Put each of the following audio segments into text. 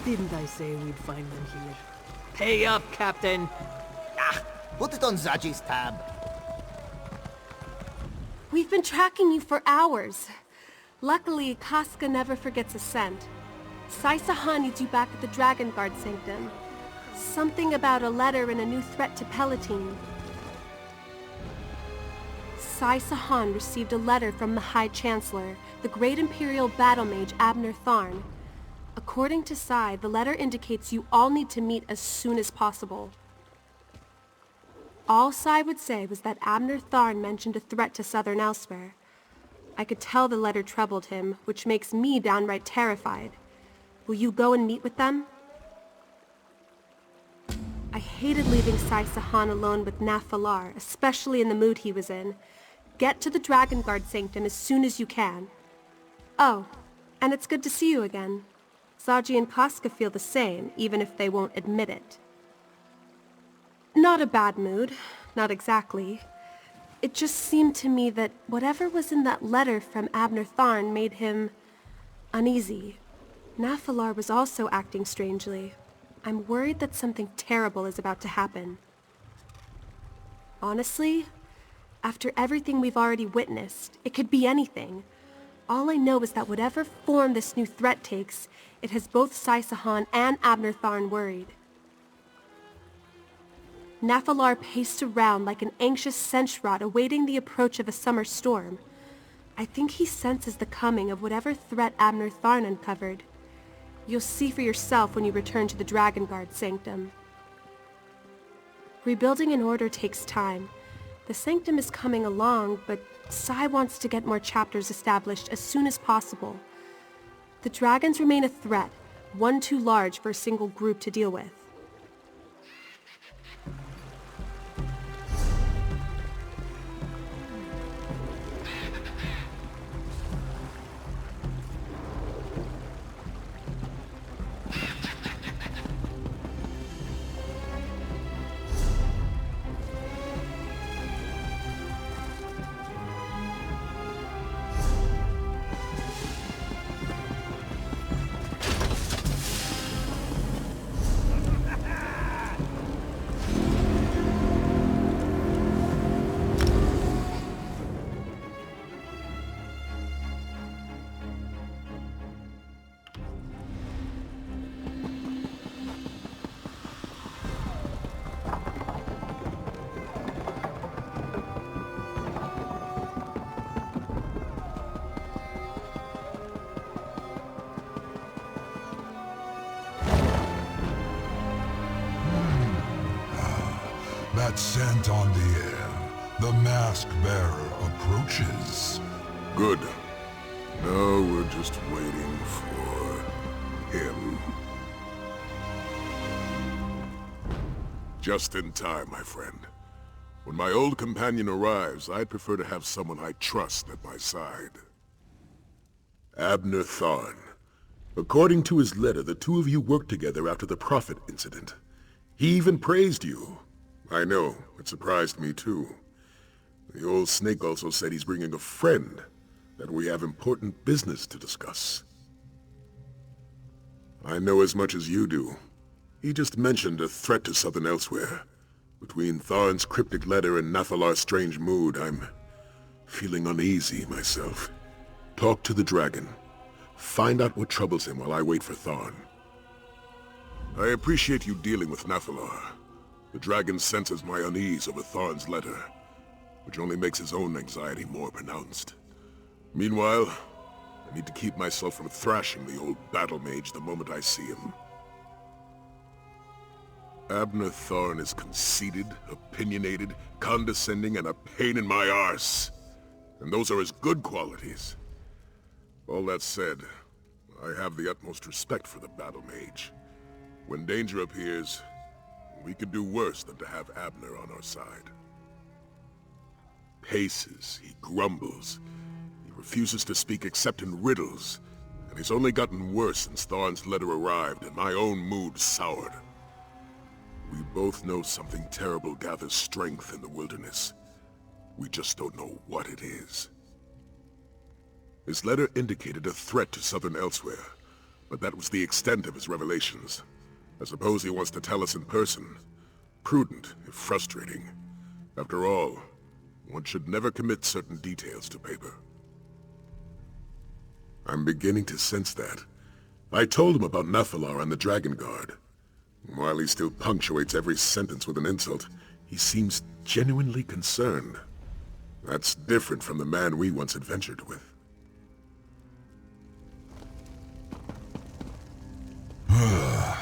Didn't I say we'd find them here? Pay up, Captain! Ah, put it on Zaji's tab. We've been tracking you for hours. Luckily, Casca never forgets a scent. Saisahan needs you back at the Dragon Guard Sanctum. Something about a letter and a new threat to Palatine. Saisahan received a letter from the High Chancellor, the Great Imperial Battle Mage Abner Tharn. According to Sai, the letter indicates you all need to meet as soon as possible. All Sai would say was that Abner Tharn mentioned a threat to southern Elsweyr. I could tell the letter troubled him, which makes me downright terrified. Will you go and meet with them? I hated leaving Saisahan alone with Nafalar, especially in the mood he was in. Get to the Dragon Guard Sanctum as soon as you can. Oh, and it's good to see you again. Zaji and Casca feel the same, even if they won't admit it. Not a bad mood, not exactly. It just seemed to me that whatever was in that letter from Abner Tharn made him uneasy. Nafalar was also acting strangely. I'm worried that something terrible is about to happen. Honestly, after everything we've already witnessed, it could be anything. All I know is that whatever form this new threat takes, it has both Saisahan and Abner Tharn worried. Nafalar paced around like an anxious Sench-Rot awaiting the approach of a summer storm. I think he senses the coming of whatever threat Abner Tharn uncovered. You'll see for yourself when you return to the Dragon Guard Sanctum. Rebuilding an order takes time. The Sanctum is coming along, but Sai wants to get more chapters established as soon as possible. The dragons remain a threat, one too large for a single group to deal with. That scent on the air. The mask bearer approaches. Good. Now we're just waiting for him. Just in time, my friend. When my old companion arrives, I'd prefer to have someone I trust at my side. Abner Tharn. According to his letter, the two of you worked together after the Prophet incident. He even praised you. I know, it surprised me too. The old snake also said he's bringing a friend, that we have important business to discuss. I know as much as you do. He just mentioned a threat to southern Elsweyr. Between Tharn's cryptic letter and Nafalar's strange mood, I'm feeling uneasy myself. Talk to the dragon. Find out what troubles him while I wait for Tharn. I appreciate you dealing with Nafalar. The dragon senses my unease over Tharn's letter, which only makes his own anxiety more pronounced. Meanwhile, I need to keep myself from thrashing the old battle mage the moment I see him. Abner Tharn is conceited, opinionated, condescending, and a pain in my arse. And those are his good qualities. All that said, I have the utmost respect for the battle mage. When danger appears, we could do worse than to have Abner on our side. Paces, he grumbles. He refuses to speak except in riddles. And he's only gotten worse since Tharn's letter arrived and my own mood soured. We both know something terrible gathers strength in the wilderness. We just don't know what it is. His letter indicated a threat to southern Elsweyr, but that was the extent of his revelations. I suppose he wants to tell us in person. Prudent, if frustrating. After all, one should never commit certain details to paper. I'm beginning to sense that. I told him about Nathalar and the Dragon Guard. While he still punctuates every sentence with an insult, he seems genuinely concerned. That's different from the man we once adventured with.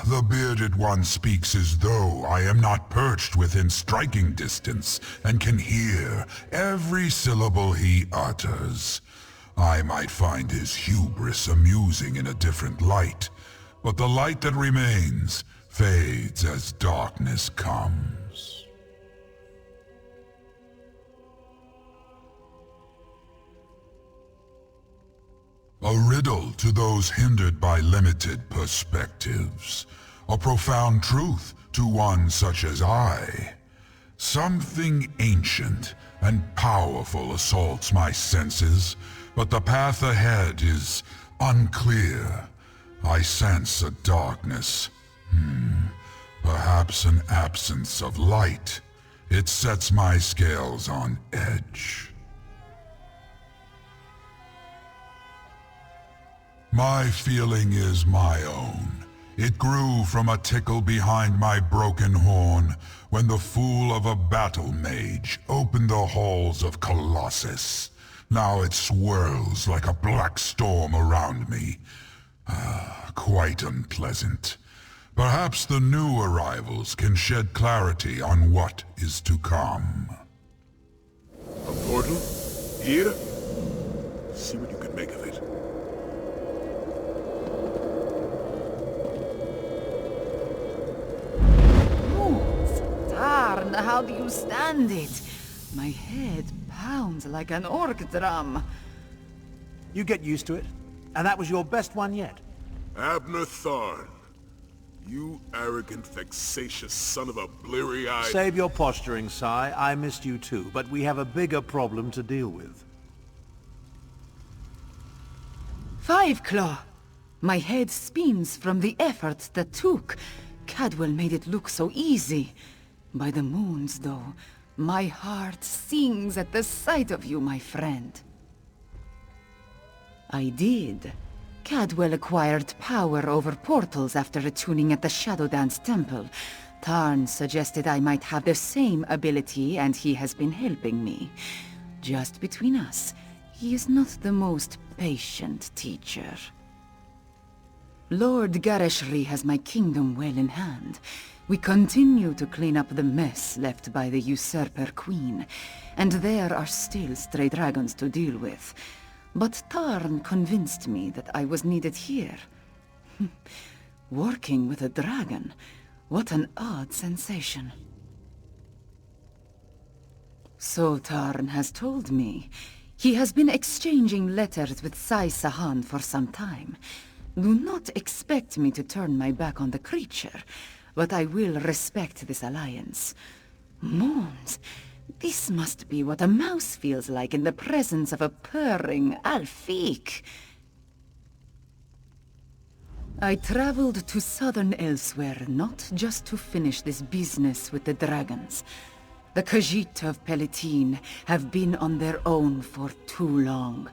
The bearded one speaks as though I am not perched within striking distance and can hear every syllable he utters. I might find his hubris amusing in a different light, but the light that remains fades as darkness comes. A riddle to those hindered by limited perspectives. A profound truth to one such as I. Something ancient and powerful assaults my senses, but the path ahead is unclear. I sense a darkness. Perhaps an absence of light. It sets my scales on edge. My feeling is my own. It grew from a tickle behind my broken horn when the fool of a battle mage opened the halls of Colossus. Now it swirls like a black storm around me. Quite unpleasant. Perhaps the new arrivals can shed clarity on what is to come. A portal? Here? See what you can make of it. Tarn, how do you stand it? My head pounds like an orc drum. You get used to it. And that was your best one yet. Abner Tharn. You arrogant, vexatious son of a bleary-eyed... Save your posturing, Sai. I missed you too, but we have a bigger problem to deal with. Five Claw. My head spins from the effort that took. Cadwell made it look so easy. By the moons, though, my heart sings at the sight of you, my friend. I did. Cadwell acquired power over portals after attuning at the Shadowdance Temple. Tarn suggested I might have the same ability, and he has been helping me. Just between us, he is not the most patient teacher. Lord Gareshri has my kingdom well in hand. We continue to clean up the mess left by the usurper queen, and there are still stray dragons to deal with. But Tarn convinced me that I was needed here. Working with a dragon, what an odd sensation. So Tarn has told me. He has been exchanging letters with Sai Sahan for some time. Do not expect me to turn my back on the creature, but I will respect this alliance. Moons, this must be what a mouse feels like in the presence of a purring Alfiq. I traveled to southern Elsweyr not just to finish this business with the dragons. The Khajiit of Palatine have been on their own for too long.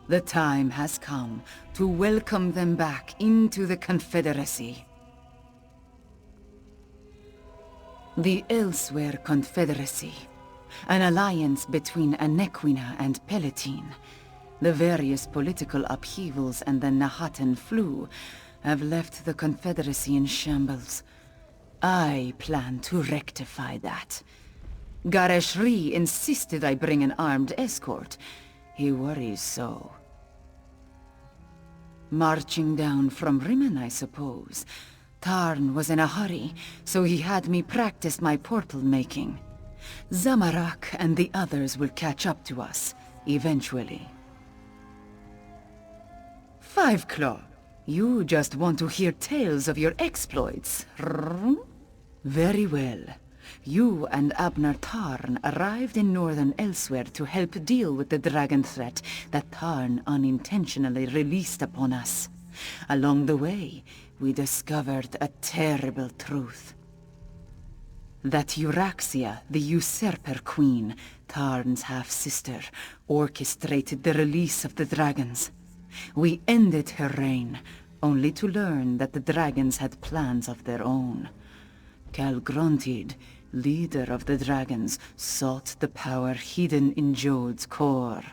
The time has come to welcome them back into the Confederacy. The Elsweyr Confederacy, an alliance between Anequina and Palatine. The various political upheavals and the Nahatan flu have left the Confederacy in shambles. I plan to rectify that. Gareshri insisted I bring an armed escort. He worries so. Marching down from Rimmon, I suppose. Tarn was in a hurry, so he had me practice my portal making. Zamorak and the others will catch up to us, eventually. Five Claw, you just want to hear tales of your exploits. Very well. You and Abner Tarn arrived in northern Elsweyr to help deal with the dragon threat that Tarn unintentionally released upon us. Along the way, we discovered a terrible truth. That Euraxia, the usurper queen, Tarn's half-sister, orchestrated the release of the dragons. We ended her reign, only to learn that the dragons had plans of their own. Calgrontid, leader of the dragons, sought the power hidden in Jode's core.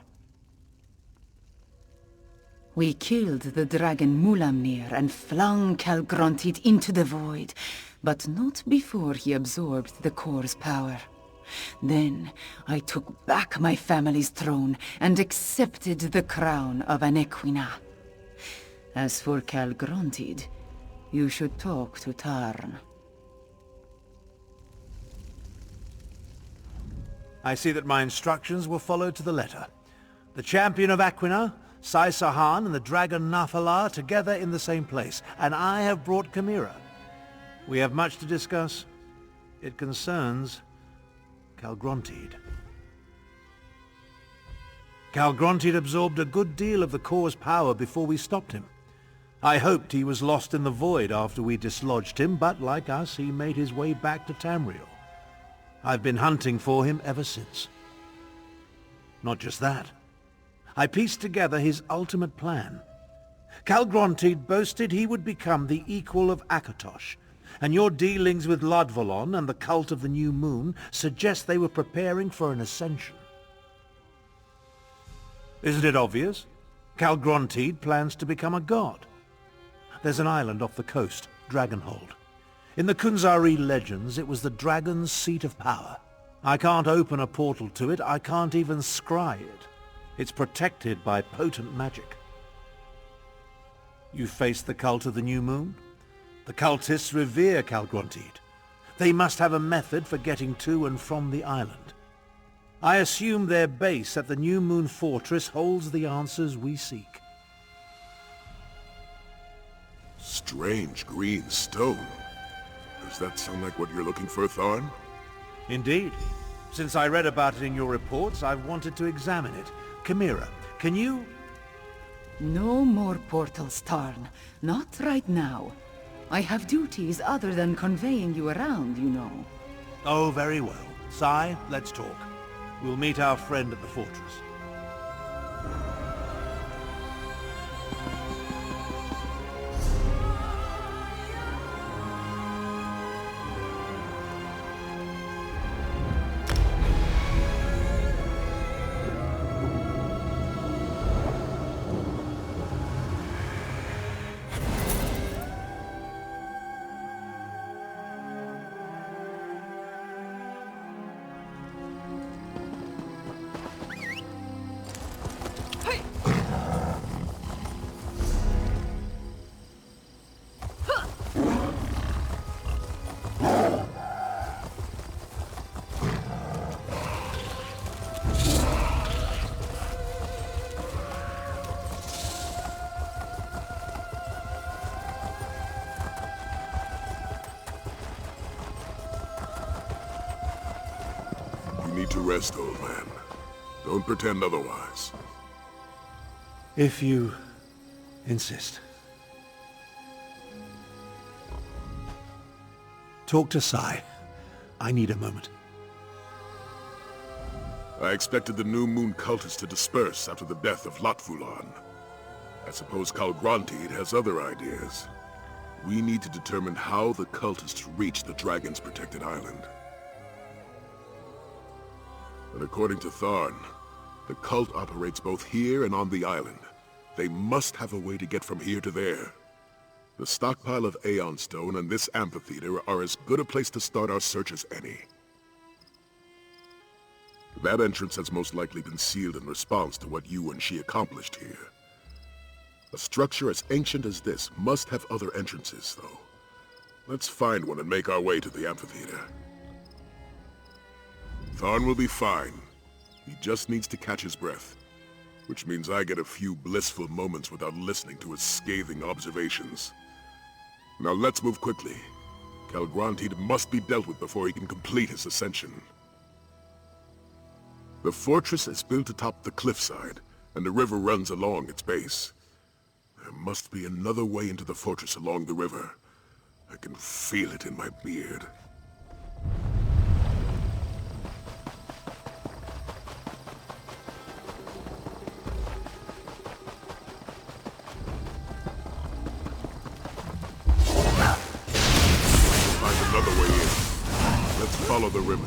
We killed the dragon Mulamnir and flung Calgrontid into the void, but not before he absorbed the core's power. Then I took back my family's throne and accepted the crown of Anequina. As for Calgrontid, you should talk to Tarn. I see that my instructions were followed to the letter. The champion of Aquina, Sai Sahan, and the dragon Nafalar together in the same place, and I have brought Chimera. We have much to discuss. It concerns Calgrontid. Calgrontid absorbed a good deal of the core's power before we stopped him. I hoped he was lost in the void after we dislodged him, but like us, he made his way back to Tamriel. I've been hunting for him ever since. Not just that. I pieced together his ultimate plan. Calgrontid boasted he would become the equal of Akatosh, and your dealings with Ludvalon and the cult of the New Moon suggest they were preparing for an ascension. Isn't it obvious? Calgrontid plans to become a god. There's an island off the coast, Dragonhold. In the Kunzari legends, it was the dragon's seat of power. I can't open a portal to it, I can't even scry it. It's protected by potent magic. You face the cult of the New Moon? The cultists revere Calgrontid. They must have a method for getting to and from the island. I assume their base at the New Moon Fortress holds the answers we seek. Strange green stone. Does that sound like what you're looking for, Tharn? Indeed. Since I read about it in your reports, I've wanted to examine it. Chimera, can you... No more portals, Tarn. Not right now. I have duties other than conveying you around, you know. Oh, very well. Sai, let's talk. We'll meet our friend at the fortress. You need to rest, old man. Don't pretend otherwise. If you insist. Talk to Sai. I need a moment. I expected the New Moon cultists to disperse after the death of Latvulan. I suppose Calgrontid has other ideas. We need to determine how the cultists reached the Dragon's protected island. But according to Tharn, the cult operates both here and on the island. They must have a way to get from here to there. The stockpile of Aeon Stone and this amphitheater are as good a place to start our search as any. That entrance has most likely been sealed in response to what you and she accomplished here. A structure as ancient as this must have other entrances, though. Let's find one and make our way to the amphitheater. Tharn will be fine. He just needs to catch his breath. Which means I get a few blissful moments without listening to his scathing observations. Now let's move quickly. Calgrontid must be dealt with before he can complete his ascension. The fortress is built atop the cliffside, and the river runs along its base. There must be another way into the fortress along the river. I can feel it in my beard. Find another way in. Let's follow the river.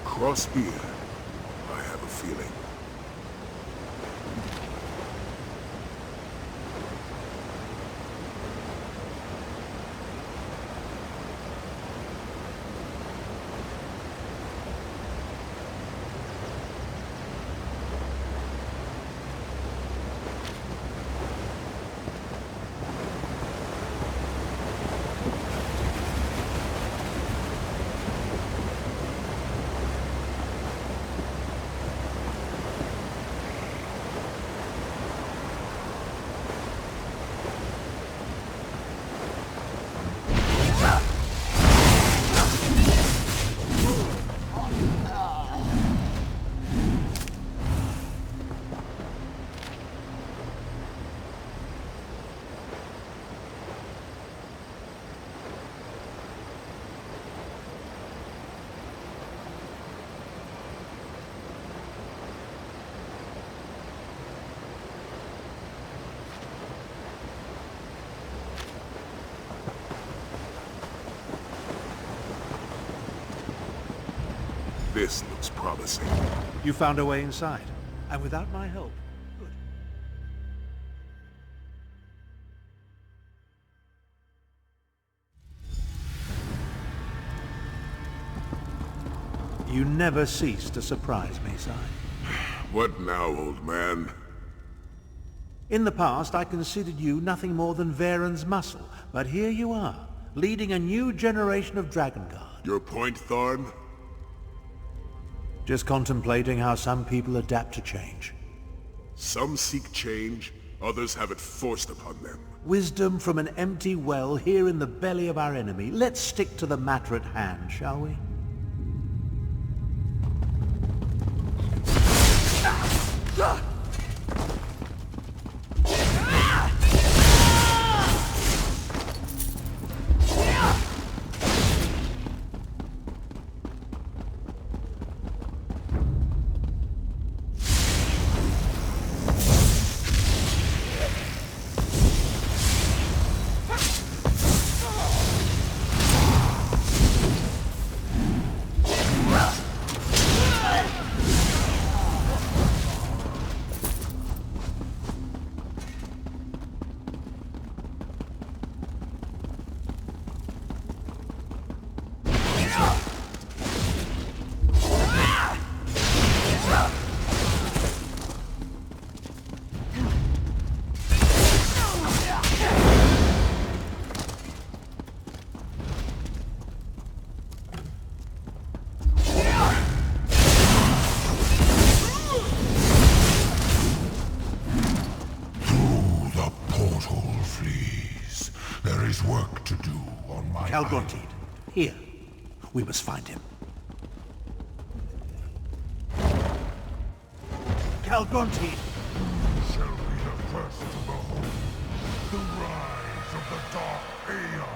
Cross here, I have a feeling. This looks promising. You found a way inside, and without my help. Good. You never cease to surprise me, Si. What now, old man? In the past, I considered you nothing more than Varen's muscle, but here you are, leading a new generation of Dragon Guard. Your point, Tharn? Just contemplating how some people adapt to change. Some seek change, others have it forced upon them. Wisdom from an empty well here in the belly of our enemy. Let's stick to the matter at hand, shall we? Calgronteed. Here. We must find him. Calgronteed! Shall be the first to behold the rise of the Dark Aeon.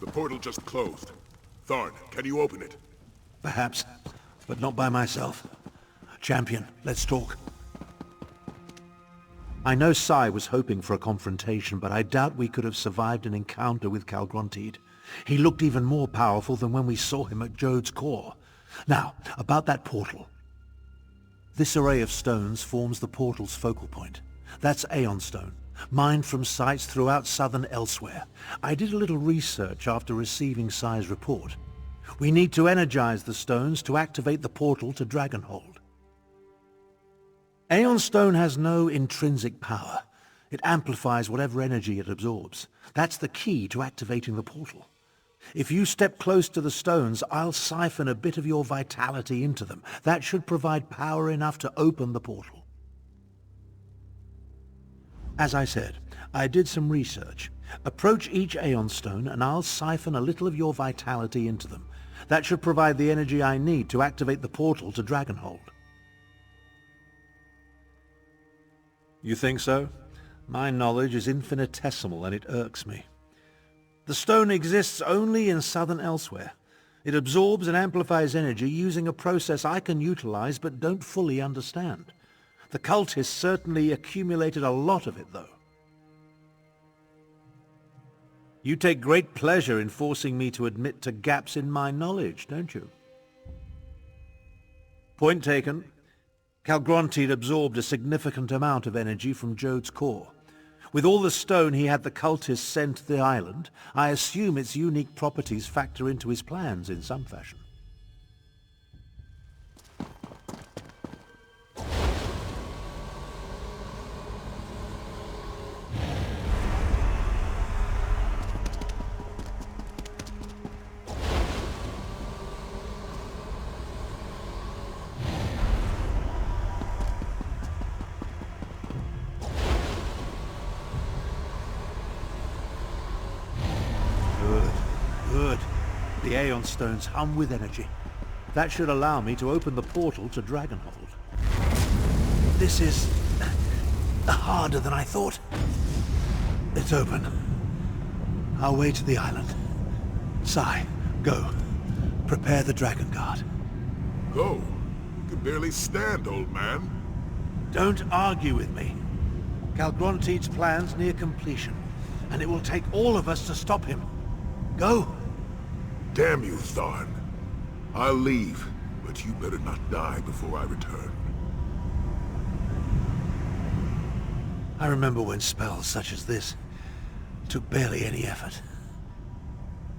The portal just closed. Tharn, can you open it? Perhaps, but not by myself. Champion, let's talk. I know Sai was hoping for a confrontation, but I doubt we could have survived an encounter with Calgronteed. He looked even more powerful than when we saw him at Jode's core. Now, about that portal. This array of stones forms the portal's focal point. That's Aeon Stone, mined from sites throughout southern Elsweyr. I did a little research after receiving Sai's report. We need to energize the stones to activate the portal to Dragonhold. Aeon Stone has no intrinsic power. It amplifies whatever energy it absorbs. That's the key to activating the portal. If you step close to the stones, I'll siphon a bit of your vitality into them. That should provide power enough to open the portal. As I said, I did some research. Approach each Aeon Stone and I'll siphon a little of your vitality into them. That should provide the energy I need to activate the portal to Dragonhold. You think so? My knowledge is infinitesimal and it irks me. The stone exists only in southern Elsweyr. It absorbs and amplifies energy using a process I can utilize but don't fully understand. The cultists certainly accumulated a lot of it, though. You take great pleasure in forcing me to admit to gaps in my knowledge, don't you? Point taken. Calgrontiid absorbed a significant amount of energy from Jode's core. With all the stone he had the cultists send to the island, I assume its unique properties factor into his plans in some fashion. Good. The Aeon Stones hum with energy. That should allow me to open the portal to Dragonhold. This is harder than I thought. It's open. Our way to the island. Sai, go. Prepare the Dragon Guard. Go? You can barely stand, old man. Don't argue with me. Calgrontiid's plan's near completion, and it will take all of us to stop him. Go! Damn you, Tharn. I'll leave, but you better not die before I return. I remember when spells such as this took barely any effort.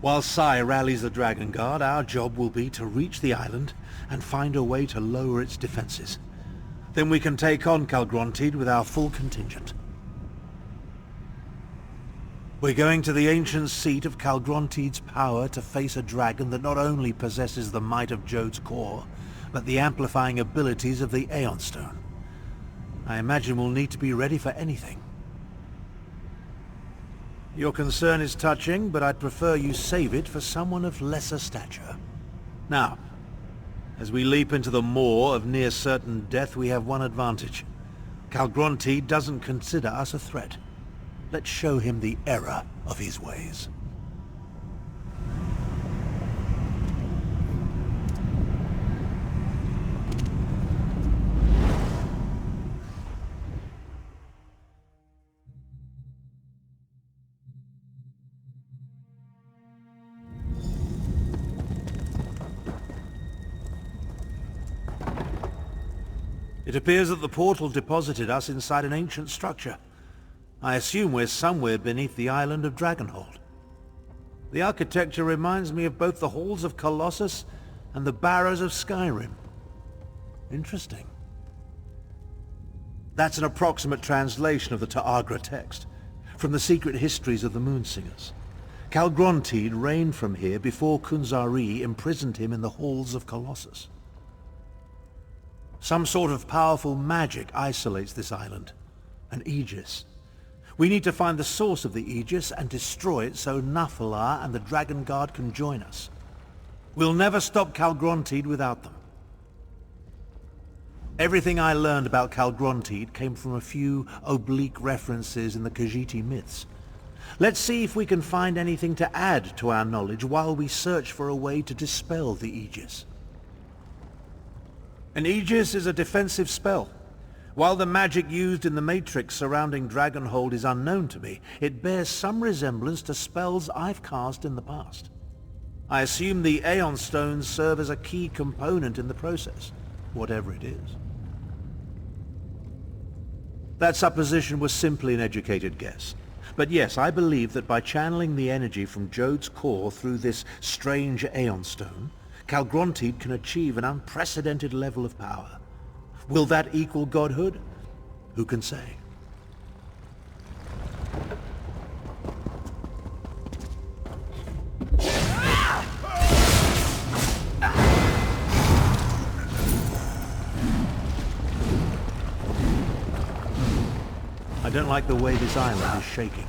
While Sai rallies the Dragon Guard, our job will be to reach the island and find a way to lower its defenses. Then we can take on Calgrontiid with our full contingent. We're going to the ancient seat of Calgrontiid's power to face a dragon that not only possesses the might of Jode's core, but the amplifying abilities of the Aeon Stone. I imagine we'll need to be ready for anything. Your concern is touching, but I'd prefer you save it for someone of lesser stature. Now, as we leap into the maw of near-certain death, we have one advantage. Calgrontiid doesn't consider us a threat. Let's show him the error of his ways. It appears that the portal deposited us inside an ancient structure. I assume we're somewhere beneath the island of Dragonhold. The architecture reminds me of both the halls of Colossus and the barrows of Skyrim. Interesting. That's an approximate translation of the Ta'agra text, from the secret histories of the Moonsingers. Calgrontiid reigned from here before Kunzari imprisoned him in the halls of Colossus. Some sort of powerful magic isolates this island, an Aegis. We need to find the source of the Aegis and destroy it so Nathalar and the Dragon Guard can join us. We'll never stop Calgrontiid without them. Everything I learned about Calgrontiid came from a few oblique references in the Khajiit myths. Let's see if we can find anything to add to our knowledge while we search for a way to dispel the Aegis. An Aegis is a defensive spell. While the magic used in the Matrix surrounding Dragonhold is unknown to me, it bears some resemblance to spells I've cast in the past. I assume the Aeon Stones serve as a key component in the process, whatever it is. That supposition was simply an educated guess. But yes, I believe that by channeling the energy from Jode's core through this strange Aeon Stone, Calgrontiid can achieve an unprecedented level of power. Will that equal godhood? Who can say? I don't like the way this island is shaking.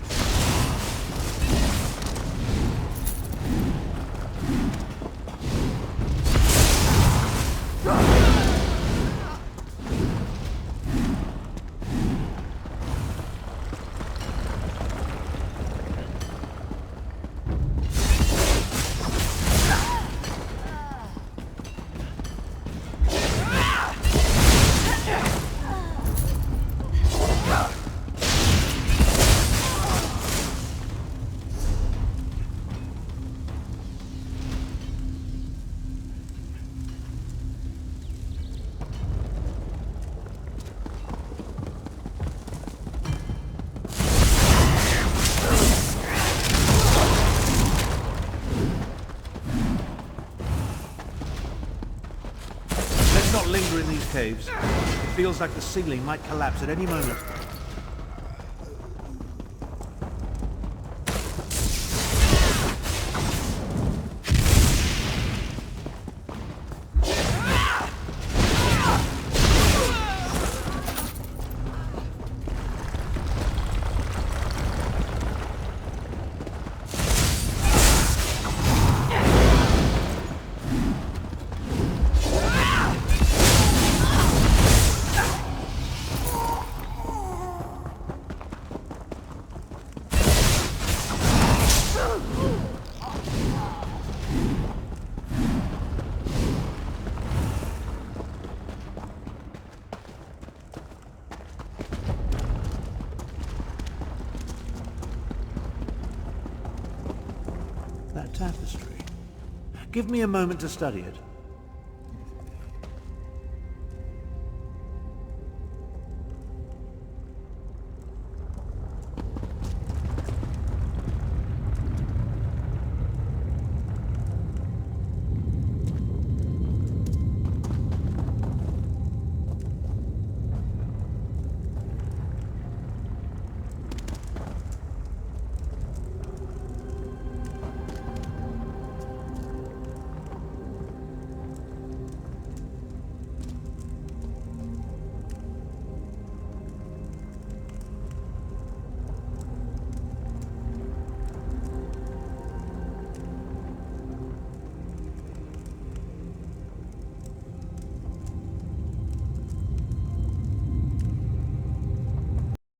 Let's not linger in these caves. It feels like the ceiling might collapse at any moment. That tapestry. Give me a moment to study it.